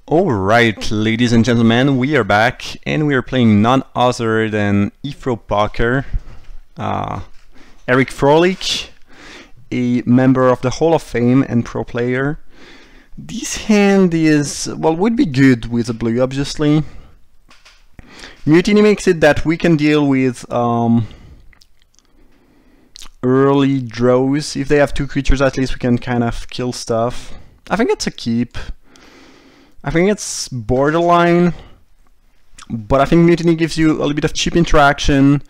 Alright, ladies and gentlemen, we are back and we are playing none other than Ifro Poker. Eric Froelich, a member of the Hall of Fame and pro player. This hand is, well, would be good with a blue, obviously. Mutiny makes it that we can deal with early draws. If they have two creatures, at least we can kind of kill stuff. I think it's a keep. I think it's borderline, but I think Mutiny gives you a little bit of cheap interaction.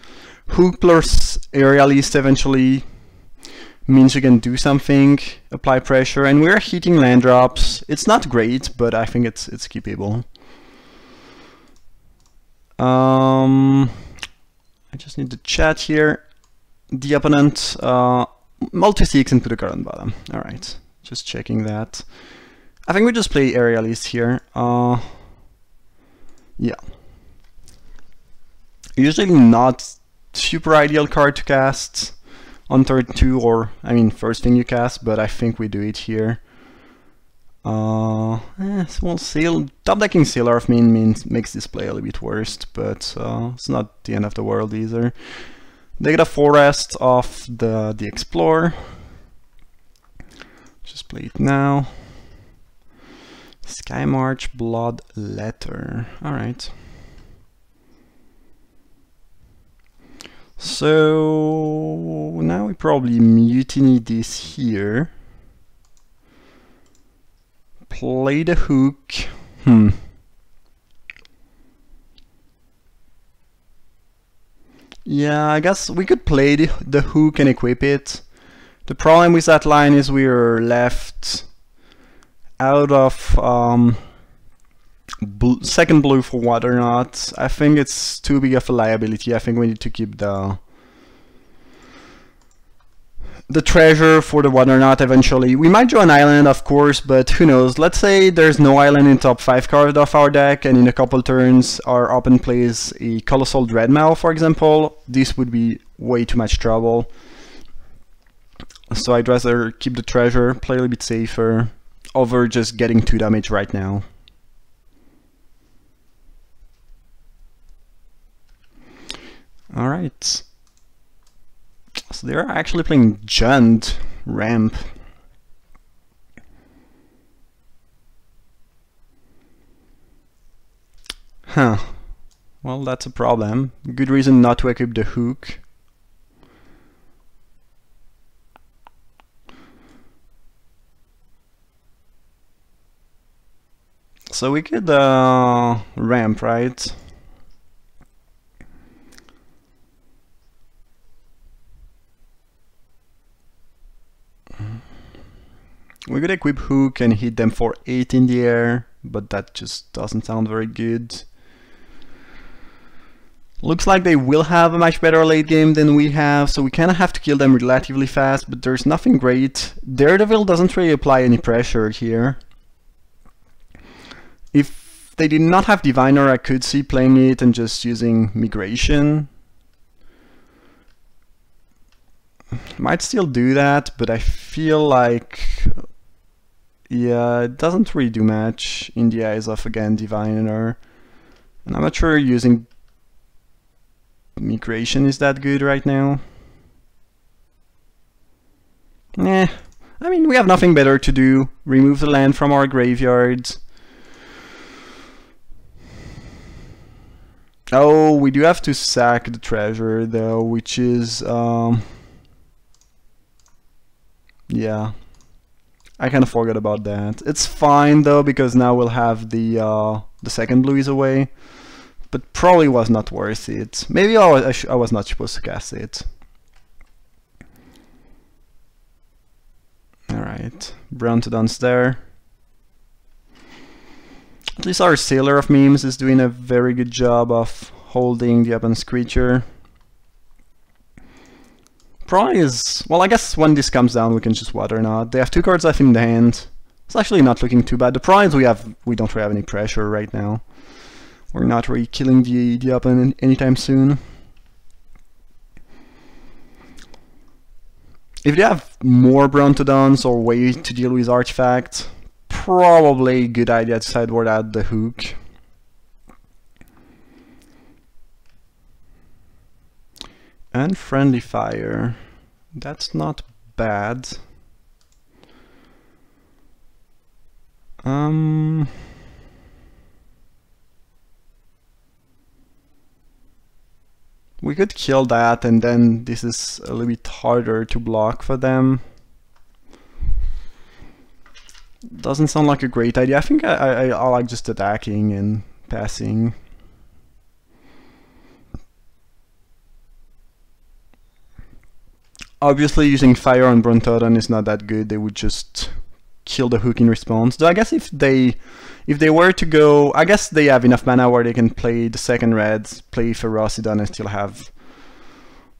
Hook plus Aerialist eventually means you can do something, apply pressure, and we're hitting land drops. It's not great, but I think it's keepable. I just need to chat here. The opponent multi-seeks and put a card on bottom. Alright, just checking that. I think we just play Aerialist here. Yeah. Usually not super ideal card to cast on turn 2, or I mean first thing you cast, but I think we do it here. Well, top decking Sealer of Mean makes this play a little bit worse, but it's not the end of the world either. They get a forest off the Explorer. Just play it now. Sky March, Blood Letter. Alright. So now we probably mutiny this here. Play the hook. Yeah, I guess we could play the hook and equip it. The problem with that line is we're left out of second blue for water not. I think it's too big of a liability. I think we need to keep the treasure for the water not eventually. We might draw an island, of course, but who knows. Let's say there's no island in top 5 card of our deck, and in a couple turns our opponent plays a Colossal Dreadmouth, for example. This would be way too much trouble. So I'd rather keep the treasure, play a little bit safer, over just getting 2 damage right now. Alright. So they're actually playing Jund Ramp. Huh. Well, that's a problem. Good reason not to equip the hook. So we could ramp, right? We could equip hook and hit them for 8 in the air, but that just doesn't sound very good. Looks like they will have a much better late game than we have, so we kind of have to kill them relatively fast, but there's nothing great. Daredevil doesn't really apply any pressure here. If they did not have Diviner, I could see playing it and just using Migration. Might still do that, but I feel like, yeah, it doesn't really do much in the eyes of, again, Diviner. And I'm not sure using Migration is that good right now. I mean, we have nothing better to do. Remove the land from our graveyards. Oh, we do have to sack the treasure though, which is yeah, I kind of forgot about that. It's fine though, because now we'll have the second blue is away, but probably was not worth it. Maybe I was not supposed to cast it. Alright, Brontodon's there. At least our Sailor of Memes is doing a very good job of holding the opponent's creature. Problem is, well, I guess when this comes down we can just water not. They have 2 cards left in the hand. It's actually not looking too bad. The problem is we don't really have any pressure right now. We're not really killing the opponent anytime soon. If they have more Brontodons or way to deal with artifacts, probably a good idea to sideboard out the hook. And friendly fire. That's not bad. We could kill that, and then this is a little bit harder to block for them. Doesn't sound like a great idea. I think I like just attacking and passing. Obviously using fire on Brontodon is not that good. They would just kill the hook in response. Though I guess if they were to go, I guess they have enough mana where they can play the second red, play Ferocidon, and still have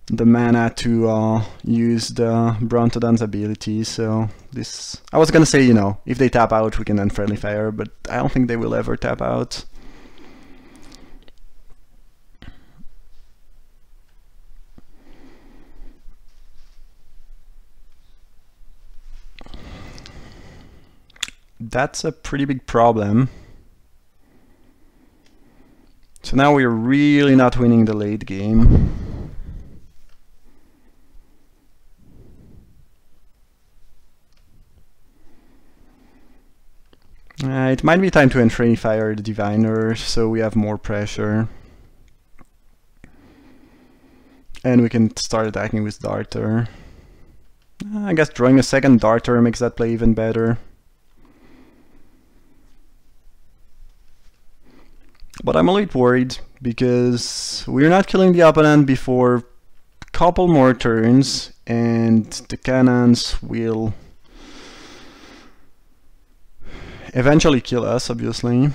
the mana to use the Brontodon's ability. So this, I was gonna say, you know, if they tap out we can then friendly fire, but I don't think they will ever tap out. That's a pretty big problem. So now we're really not winning the late game. It might be time to Enfray Fire the Diviner, so we have more pressure. And we can start attacking with Darter. I guess drawing a second Darter makes that play even better. But I'm a little bit worried because we're not killing the opponent before a couple more turns, and the cannons will eventually kill us, obviously.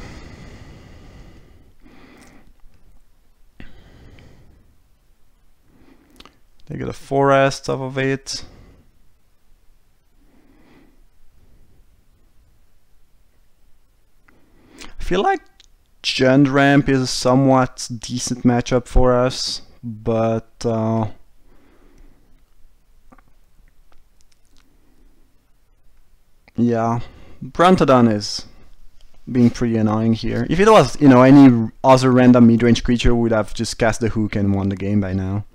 They get a forest off of it. I feel like Giant Ramp is a somewhat decent matchup for us, but yeah, Brontodon is being pretty annoying here. If it was, you know, any other random mid-range creature, would have just cast the hook and won the game by now.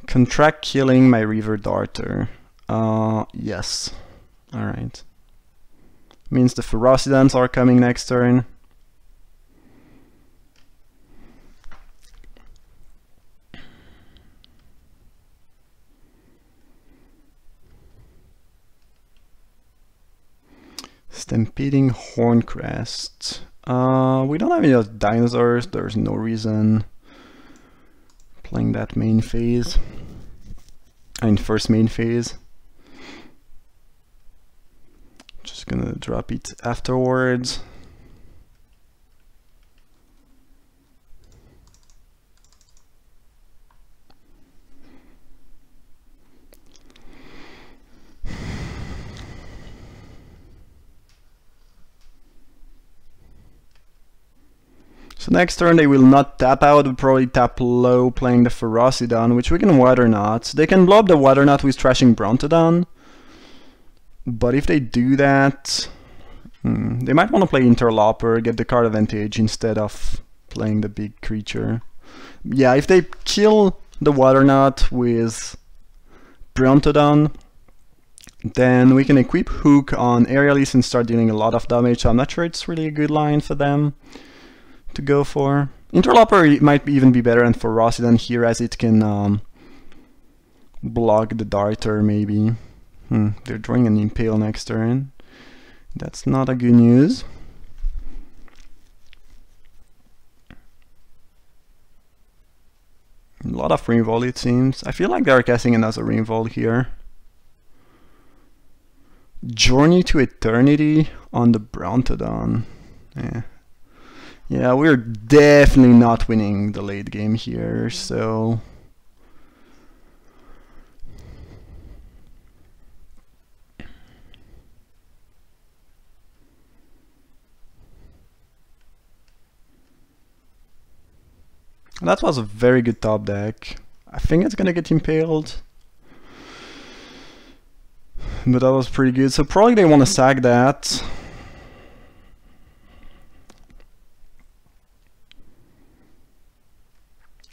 Contract killing my River Darter. Yes. Alright. Means the Ferocidons are coming next turn. Stampeding Horncrest. We don't have any other dinosaurs. There's no reason playing that main phase. I mean, first main phase. Just gonna drop it afterwards. So next turn they will not tap out, but probably tap low playing the Ferocidon, which we can Water Knot. They can blow up the Water Knot with trashing Brontodon, but if they do that, they might want to play Interloper, get the card advantage instead of playing the big creature. Yeah, if they kill the Water Knot with Brontodon, then we can equip Hook on Aerialis and start dealing a lot of damage, so I'm not sure it's really a good line for them to go for. Interloper might even be better than Ferocidon here, as it can block the Darter, maybe. They're drawing an Impale next turn. That's not a good news. A lot of Rainfall, it seems. I feel like they're casting another Rainfall here. Journey to Eternity on the Brontodon. Yeah, we're definitely not winning the late game here, so... That was a very good top deck. I think it's gonna get impaled. But that was pretty good, so probably they want to sack that.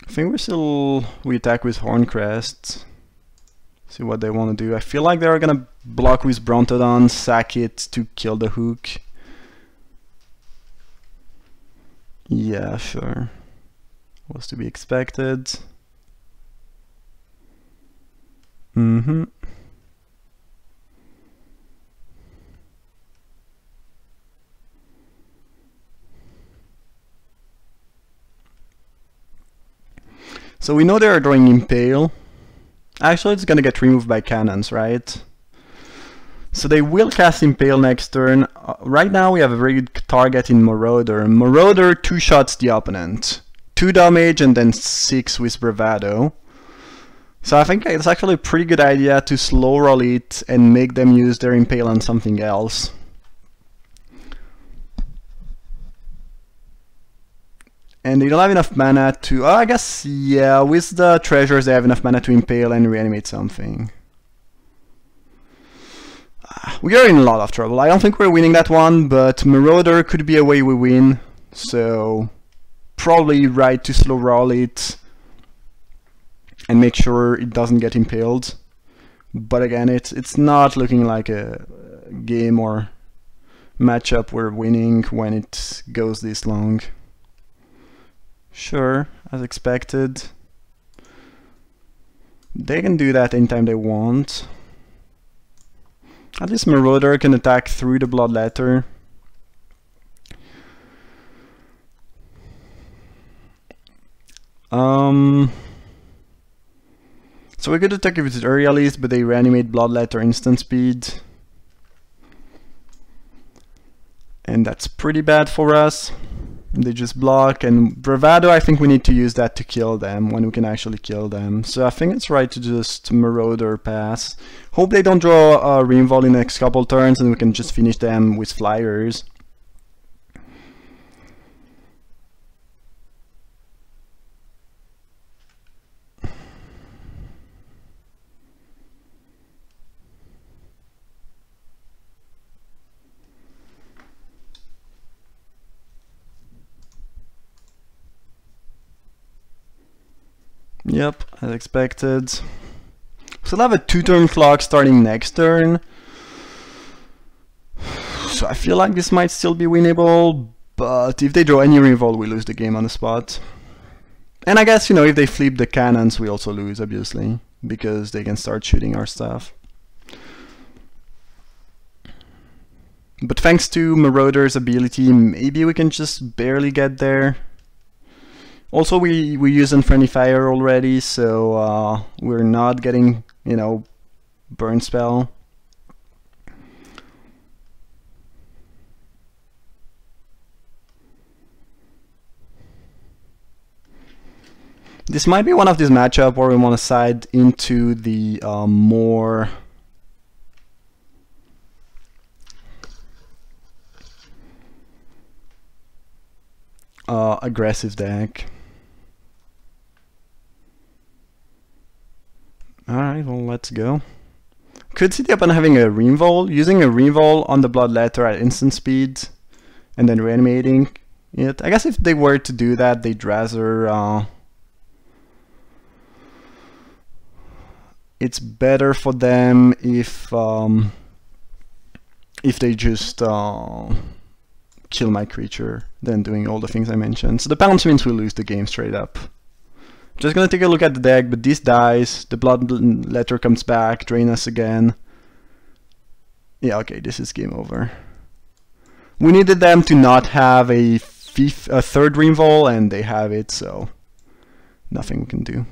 I think we attack with Horncrest. See what they want to do. I feel like they're gonna block with Brontodon, sack it to kill the hook. Yeah, sure. Was to be expected. Mm-hmm. So we know they are drawing Impale. Actually, it's gonna get removed by cannons, right? So they will cast Impale next turn. Right now we have a very good target in Marauder. Marauder two-shots the opponent. 2 damage and then 6 with Bravado. So I think it's actually a pretty good idea to slow roll it and make them use their Impale on something else. And they don't have enough mana to... I guess, yeah, with the treasures they have enough mana to Impale and reanimate something. We are in a lot of trouble. I don't think we're winning that one, but Marauder could be a way we win. So, probably right to slow roll it and make sure it doesn't get impaled. But again, it's not looking like a game or matchup we're winning when it goes this long. Sure, as expected. They can do that anytime they want. At least Marauder can attack through the Bloodletter. So we could attack with Aerialist, but they reanimate Bloodletter instant speed. And that's pretty bad for us. They just block, and Bravado, I think we need to use that to kill them when we can actually kill them. So I think it's right to just Marauder pass. Hope they don't draw a Reinvolve in the next couple turns and we can just finish them with Flyers. Yep, as expected. So we'll have a 2-turn clock starting next turn. So I feel like this might still be winnable, but if they draw any revolt, we lose the game on the spot. And I guess, you know, if they flip the cannons, we also lose, obviously, because they can start shooting our stuff. But thanks to Marauder's ability, maybe we can just barely get there. Also, we use Unfriendly Fire already, so we're not getting, you know, Burn Spell. This might be one of these matchups where we want to side into the more aggressive deck. Alright, well, let's go. Could see the opponent having a Reinvolve, using a Reinvolve on the Bloodletter at instant speed, and then reanimating it. I guess if they were to do that, they'd rather... it's better for them if they just kill my creature than doing all the things I mentioned. So the bounce means we lose the game straight up. Just gonna take a look at the deck, but this dies, the Bloodletter comes back, drain us again. Yeah, okay, this is game over. We needed them to not have a third Reinvolve, and they have it, so nothing we can do.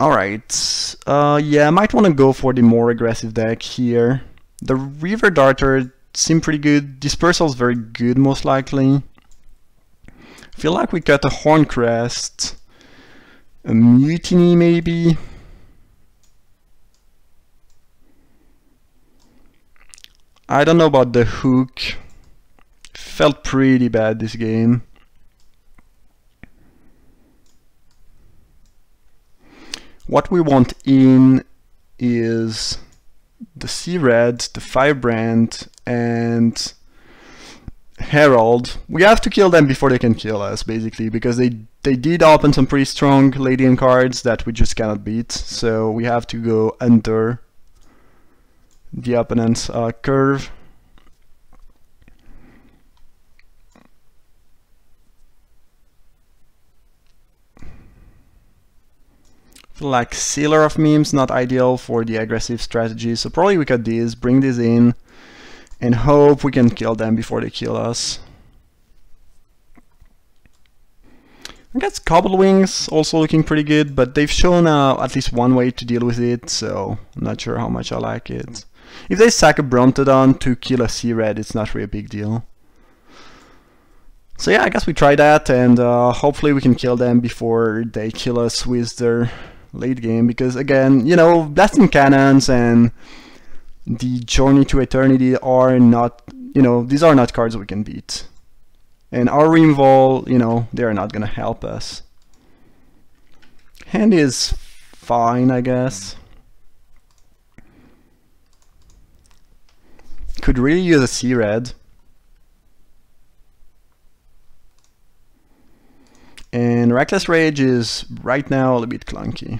Alright, yeah, I might want to go for the more aggressive deck here. The Reaver Darter seemed pretty good, Dispersal's very good most likely. I feel like we got a Horncrest, a Mutiny maybe. I don't know about the hook. Felt pretty bad this game. What we want in is the Sea Red, the Firebrand, and Herald. We have to kill them before they can kill us, basically, because they did open some pretty strong late game cards that we just cannot beat. So we have to go under the opponent's curve. Feel like Sealer of Memes, not ideal for the aggressive strategy, so probably we cut these, bring this in, and hope we can kill them before they kill us. I guess Cobbled Wings also looking pretty good, but they've shown at least one way to deal with it, so I'm not sure how much I like it. If they sack a Brontodon to kill a Sea Red, it's not really a big deal. So yeah, I guess we try that, and hopefully we can kill them before they kill us with their late game, because again, you know, Blasting Cannons and the Journey to Eternity are not, you know, these are not cards we can beat. And our Removal, you know, they are not gonna help us. Hand is fine, I guess. Could really use a Sea Red. And Reckless Rage is right now a little bit clunky.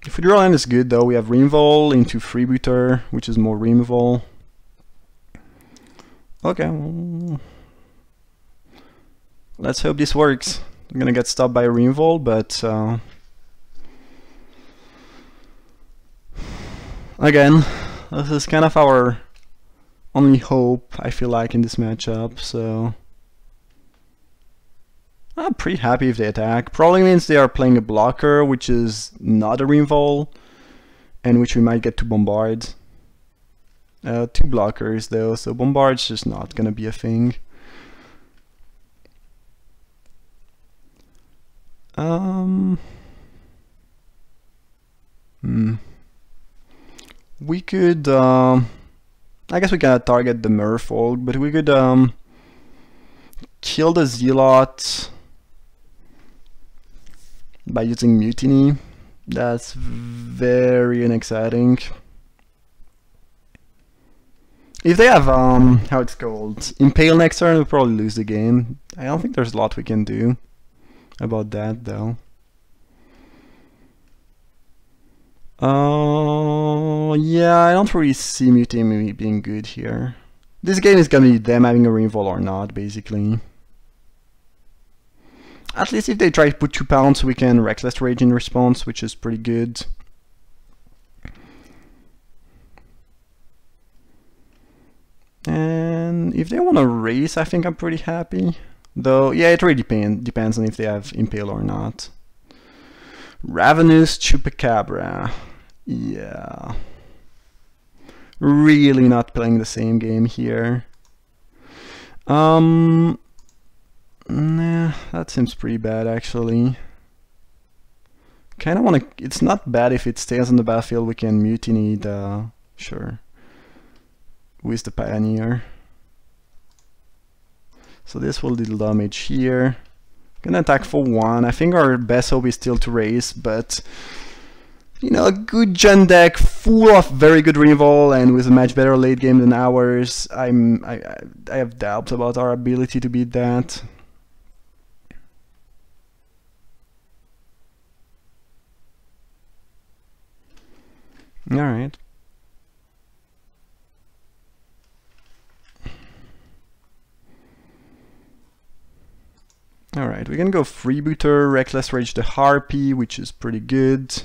If we draw land is good though, we have Removal into Freebooter, which is more removal. Okay, well, let's hope this works. I'm gonna get stopped by Removal, but again, this is kind of our only hope, I feel like, in this matchup, so I'm pretty happy if they attack. Probably means they are playing a blocker, which is not a removal, and which we might get to bombard. 2 blockers though, so bombard's just not gonna be a thing. We could I guess we cannot target the Merfolk, but we could kill the Zealot by using Mutiny. That's very unexciting. If they have how it's called, Impale next turn, we'll probably lose the game. I don't think there's a lot we can do about that though. Yeah, I don't really see Mutiny being good here. This game is gonna be them having a removal or not, basically. At least if they try to put 2 pounds, we can Reckless Rage in response, which is pretty good. And if they want to race, I think I'm pretty happy. Though, yeah, it really depends on if they have Impale or not. Ravenous Chupacabra. Yeah. Really not playing the same game here. Nah, that seems pretty bad actually. Kinda wanna, it's not bad if it stays on the battlefield, we can mutiny the, sure, with the Pioneer. So this will deal damage here. Gonna attack for 1. I think our best hope is still to raise, but you know, a good gen deck full of very good removal and with a much better late game than ours, I have doubts about our ability to beat that. Alright. Alright, we can go Freebooter, Reckless Rage the Harpy, which is pretty good.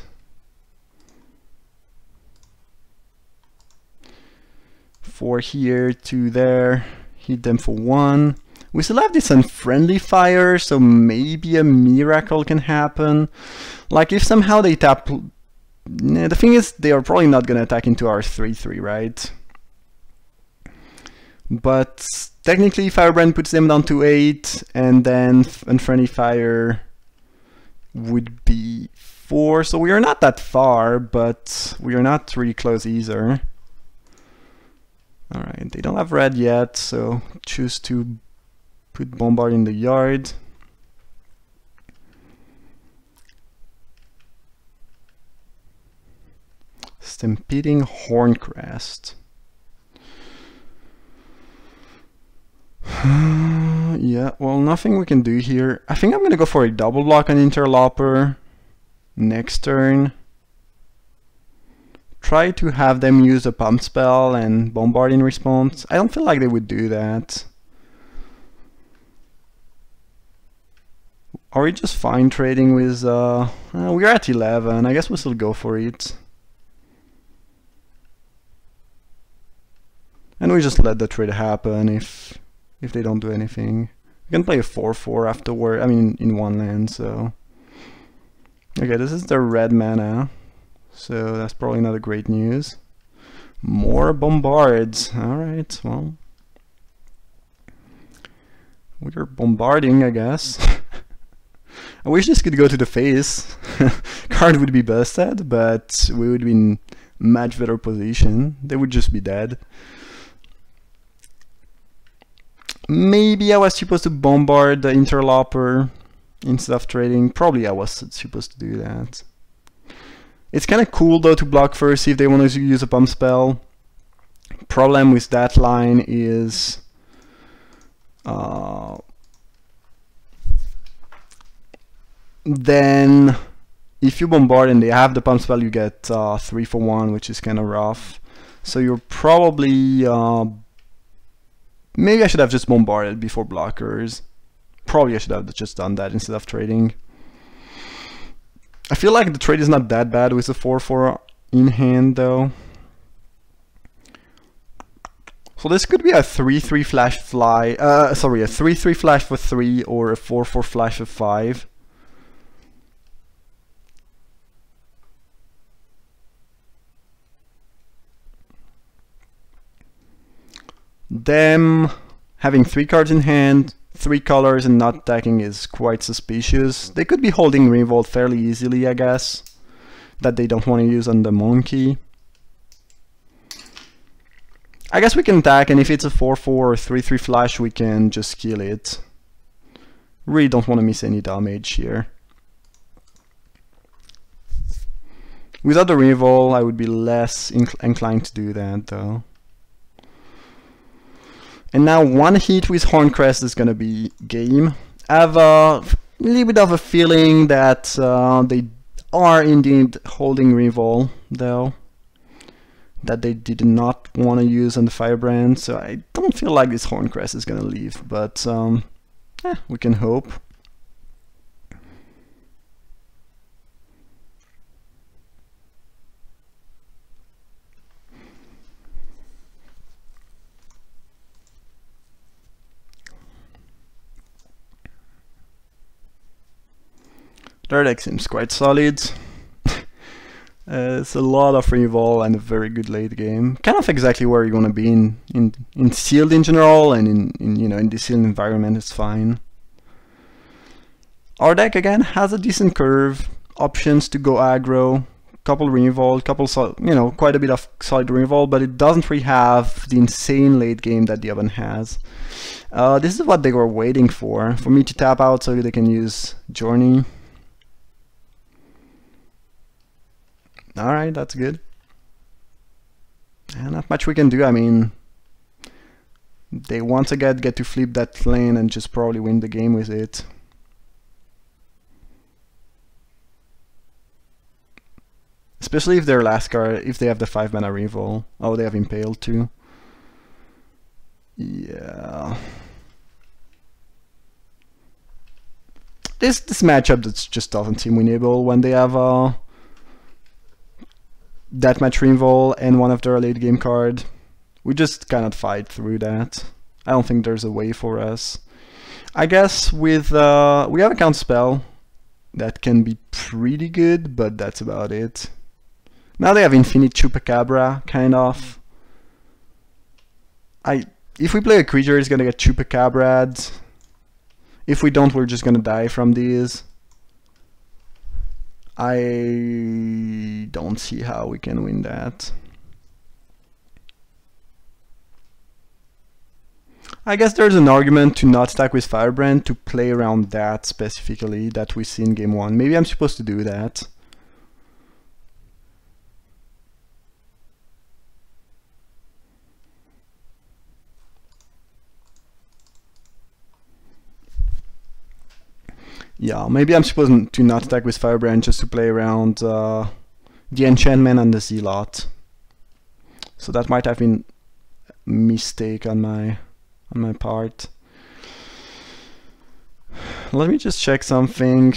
Four here, 2 there, hit them for 1. We still have this Unfriendly Fire, so maybe a miracle can happen. Like if somehow they tap... The thing is, they are probably not gonna attack into our 3-3, right? But technically Firebrand puts them down to 8, and then Unfriendly Fire would be 4, so we are not that far, but we are not really close either. Alright, they don't have red yet, so choose to put Bombard in the yard. Stampeding Horncrest. Yeah, well, nothing we can do here. I think I'm gonna go for a double block on Interloper next turn. Try to have them use a pump spell and bombard in response. I don't feel like they would do that. Are we just fine trading with... we're at 11, I guess we'll still go for it. And we just let the trade happen if they don't do anything. We can play a 4/4 afterward, I mean in one land, so... Okay, this is the red mana, so that's probably not a great news. More bombards, alright, well... We're bombarding, I guess. I wish this could go to the face. Card would be busted, but we would be in much better position. They would just be dead. Maybe I was supposed to bombard the Interloper instead of trading. Probably I was supposed to do that. It's kind of cool though to block first if they want to use a pump spell. Problem with that line is then if you bombard and they have the pump spell, you get 3 for 1, which is kind of rough. So you're probably maybe I should have just bombarded before blockers. Probably I should have just done that instead of trading. I feel like the trade is not that bad with the 4/4 in hand though. So this could be a 3/3 flash fly, sorry, a 3/3 flash for 3 or a 4/4 flash for 5. Them having 3 cards in hand, 3 colors and not attacking is quite suspicious. They could be holding Revolt fairly easily, I guess, that they don't want to use on the monkey. I guess we can attack, and if it's a 4/4 or 3/3 flash, we can just kill it. Really don't want to miss any damage here. Without the Revolt, I would be less inclined to do that, though. And now one hit with Horncrest is gonna be game. I have a little bit of a feeling that they are indeed holding Revolt, though. That they did not want to use on the Firebrand, so I don't feel like this Horncrest is gonna leave, but we can hope. Their deck seems quite solid. It's a lot of revolt and a very good late game. Kind of exactly where you want to be in sealed in general, and in you know, in the sealed environment it's fine. Our deck again has a decent curve, options to go aggro, couple revolt, you know, quite a bit of solid revolt, but it doesn't really have the insane late game that the oven has. This is what they were waiting for me to tap out so they can use Journey. Alright, that's good. And not much we can do. I mean, they once again get to flip that lane and just probably win the game with it. Especially if their last card, if they have the 5 mana revolt. Oh, they have Impale too. Yeah. This matchup just doesn't seem winnable when they have that much revolt and one of their late game card. We just cannot fight through that. I don't think there's a way for us. I guess with we have a counter spell that can be pretty good, but that's about it. Now they have Infinite Chupacabra, kind of. If we play a creature, it's gonna get Chupacabra'd. If we don't, we're just gonna die from these. I don't see how we can win that. I guess there's an argument to not stack with Firebrand, to play around that specifically that we see in game 1. Maybe I'm supposed to do that. Yeah, maybe I'm supposed to not attack with Firebrand just to play around the enchantment and the Zealot. So that might have been a mistake on my part. Let me just check something.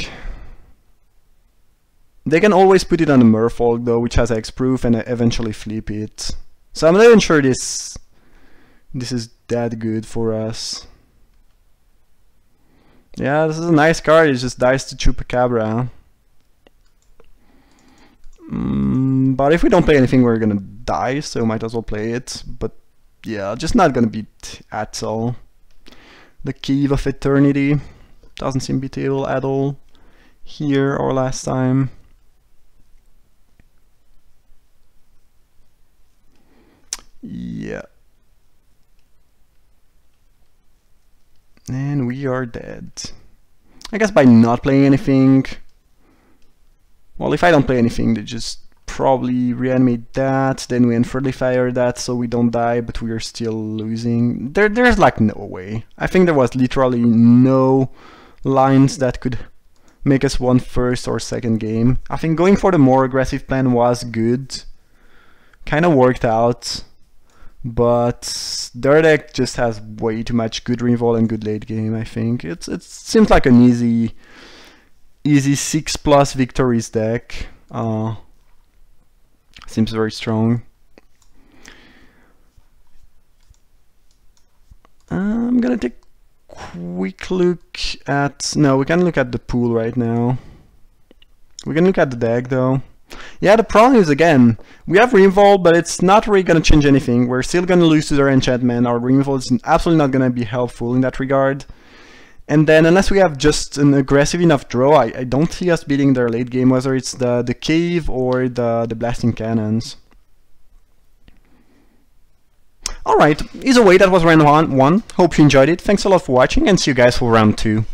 They can always put it on the Merfolk though, which has Hexproof, and eventually flip it. So I'm not even sure this is that good for us. Yeah, this is a nice card. It just dies to Chupacabra. But if we don't play anything, we're gonna die, so might as well play it. But yeah, just not gonna beat at all. The Cave of Eternity doesn't seem beatable at all here or last time. Yeah. And we are dead. I guess by not playing anything... Well, if I don't play anything, they just probably reanimate that, then we unfriendly fire that so we don't die, but we are still losing. There's like no way. I think there was literally no lines that could make us won first or second game. I think going for the more aggressive plan was good. Kind of worked out. But their deck just has way too much good revolt and good late game, I think. It seems like an easy 6+ victories deck. Seems very strong. I'm gonna take a quick look at... No, we can look at the pool right now. We can look at the deck though. Yeah, the problem is, again, we have Revolt, but it's not really going to change anything. We're still going to lose to their enchantment. Our Revolt is absolutely not going to be helpful in that regard. And then, unless we have just an aggressive enough draw, I don't see us beating their late game, whether it's the Cave or the Blasting Cannons. Alright, either way, that was round 1. Hope you enjoyed it. Thanks a lot for watching, and see you guys for round 2.